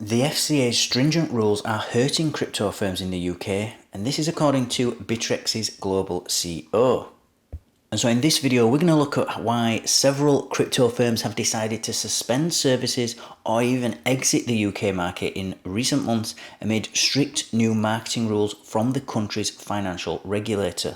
The FCA's stringent rules are hurting crypto firms in the UK, and this is according to Bitrex's global CEO. And so in this video, we're going to look at why several crypto firms have decided to suspend services or even exit the UK market in recent months amid strict new marketing rules from the country's financial regulator.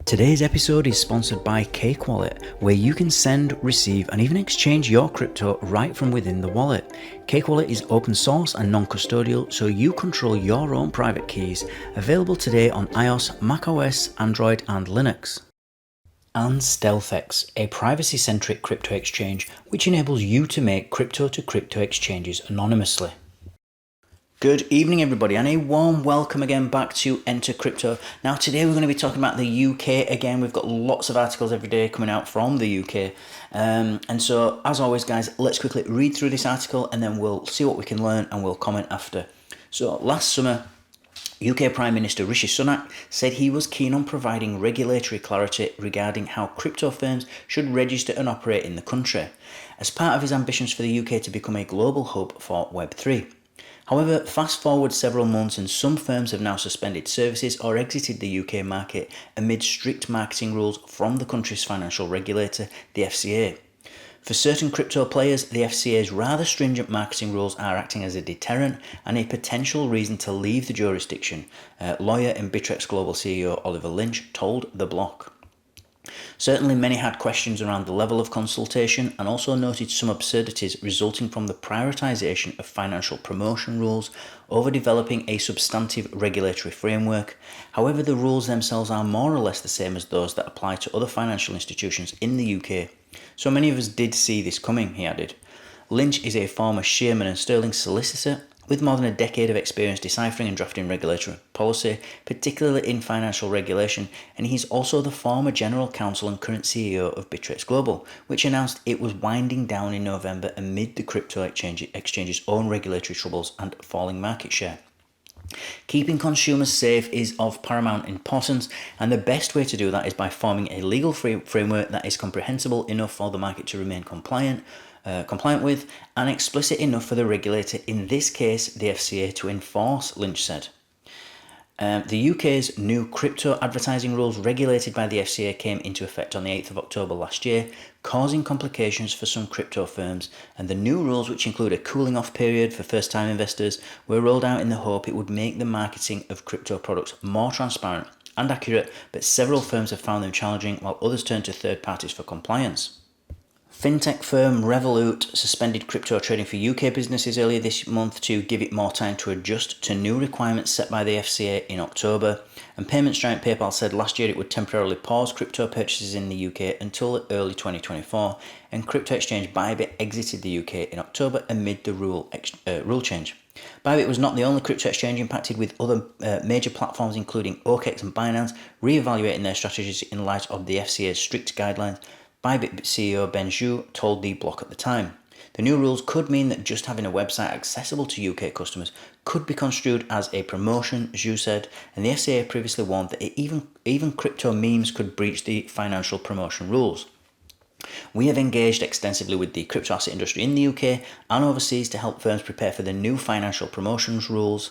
Today's episode is sponsored by Cake Wallet, where you can send, receive, and even exchange your crypto right from within the wallet. Cake Wallet is open source and non-custodial, so you control your own private keys. Available today on iOS, macOS, Android, and Linux. And StealthEX, a privacy-centric crypto exchange which enables you to make crypto-to-crypto exchanges anonymously. Good evening everybody, and a warm welcome again back to Enter Crypto. Now today we're going to be talking about the UK again. We've got lots of articles every day coming out from the UK. And so as always guys, let's quickly read through this article and then we'll see what we can learn and we'll comment after. So last summer, UK Prime Minister Rishi Sunak said he was keen on providing regulatory clarity regarding how crypto firms should register and operate in the country, as part of his ambitions for the UK to become a global hub for Web3. However, fast forward several months and some firms have now suspended services or exited the UK market amid strict marketing rules from the country's financial regulator, the FCA. For certain crypto players, the FCA's rather stringent marketing rules are acting as a deterrent and a potential reason to leave the jurisdiction, lawyer and Bittrex Global CEO Oliver Lynch told The Block. Certainly many had questions around the level of consultation and also noted some absurdities resulting from the prioritisation of financial promotion rules over developing a substantive regulatory framework. However, the rules themselves are more or less the same as those that apply to other financial institutions in the UK. So many of us did see this coming, he added. Lynch is a former Shearman and Sterling solicitor with more than a decade of experience deciphering and drafting regulatory policy, particularly in financial regulation, and he's also the former general counsel and current CEO of Bittrex Global, which announced it was winding down in November amid the crypto exchange's own regulatory troubles and falling market share. Keeping consumers safe is of paramount importance, and the best way to do that is by forming a legal framework that is comprehensible enough for the market to remain compliant with, and explicit enough for the regulator, in this case the FCA, to enforce, Lynch said. The UK's new crypto advertising rules regulated by the FCA came into effect on the 8th of October last year, causing complications for some crypto firms, and the new rules, which include a cooling off period for first-time investors, were rolled out in the hope it would make the marketing of crypto products more transparent and accurate, but several firms have found them challenging while others turn to third parties for compliance. Fintech firm Revolut suspended crypto trading for UK businesses earlier this month to give it more time to adjust to new requirements set by the FCA in October, and payments giant PayPal said last year it would temporarily pause crypto purchases in the UK until early 2024, and crypto exchange Bybit exited the UK in October amid the rule change. Bybit was not the only crypto exchange impacted, with other major platforms including OKX and Binance re-evaluating their strategies in light of the FCA's strict guidelines. Bybit CEO Ben Zhu told The Block at the time. The new rules could mean that just having a website accessible to UK customers could be construed as a promotion, Zhu said, and the FCA previously warned that even crypto memes could breach the financial promotion rules. We have engaged extensively with the crypto asset industry in the UK and overseas to help firms prepare for the new financial promotions rules.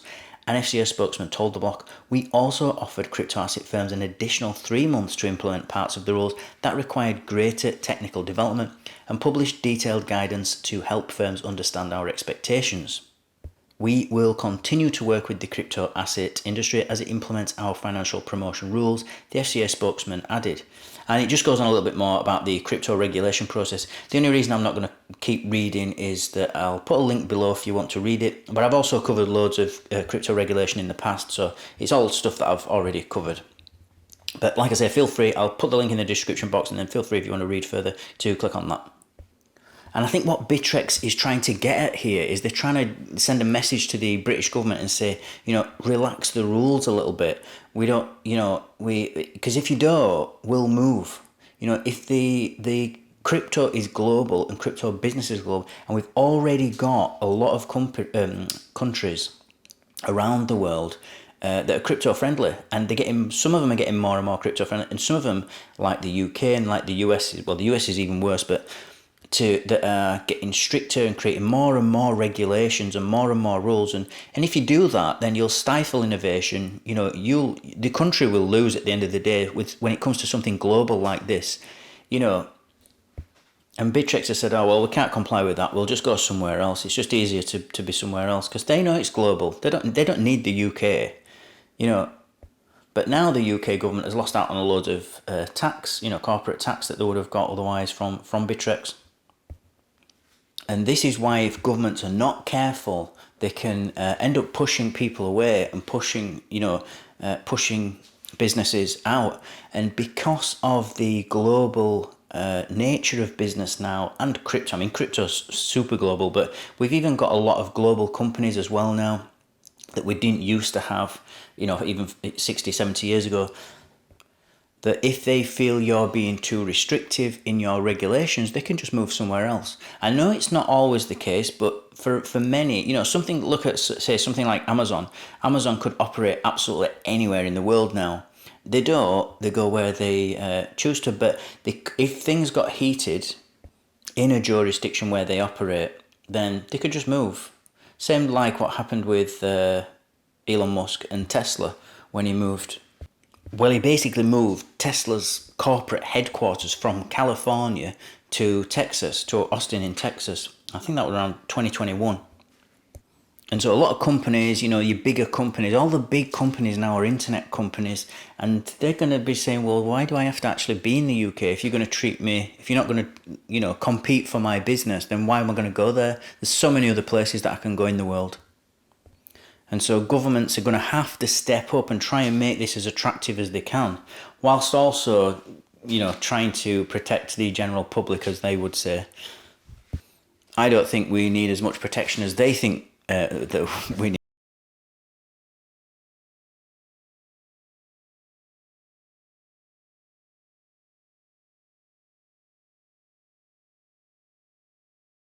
An FCA spokesman told The Block, "We also offered crypto asset firms an additional 3 months to implement parts of the rules that required greater technical development and published detailed guidance to help firms understand our expectations. We will continue to work with the crypto asset industry as it implements our financial promotion rules," the FCA spokesman added. And it just goes on a little bit more about the crypto regulation process. The only reason I'm not going to keep reading is that I'll put a link below if you want to read it, but I've also covered loads of crypto regulation in the past, so it's all stuff that I've already covered. But like I say, feel free, I'll put the link in the description box, and then feel free if you want to read further to click on that. And I think what Bittrex is trying to get at here is they're trying to send a message to the British government and say, relax the rules a little bit. We don't, because if you don't, we'll move. If the crypto is global and crypto business is global, and we've already got a lot of countries around the world that are crypto friendly, and some of them are getting more and more crypto friendly, and some of them, like the UK and like the US, well, the US is even worse, but that are getting stricter and creating more and more regulations and more rules, and if you do that, then you'll stifle innovation. The country will lose at the end of the day when it comes to something global like this. And Bittrex has said, oh, well, we can't comply with that. We'll just go somewhere else. It's just easier to be somewhere else because they know it's global. They don't need the UK, But now the UK government has lost out on a load of tax, corporate tax that they would have got otherwise from Bittrex. And this is why if governments are not careful, they can end up pushing people away and pushing businesses out. And because of the global nature of business now and crypto, I mean, crypto's super global, but we've even got a lot of global companies as well now that we didn't used to have, even 60, 70 years ago. That if they feel you're being too restrictive in your regulations, they can just move somewhere else. I know it's not always the case, but for many, look at, say, something like Amazon. Amazon could operate absolutely anywhere in the world now. They don't. They go where they choose to. But if things got heated in a jurisdiction where they operate, then they could just move. Same like what happened with Elon Musk and Tesla when he moved. Well, he basically moved Tesla's corporate headquarters from California to Texas, to Austin in Texas. I think that was around 2021. And so a lot of companies, your bigger companies, all the big companies now are internet companies, and they're going to be saying, well, why do I have to actually be in the UK? If you're going to treat me, if you're not going to, compete for my business, then why am I going to go there? There's so many other places that I can go in the world. And so governments are going to have to step up and try and make this as attractive as they can, whilst also, trying to protect the general public, as they would say. I don't think we need as much protection as they think that we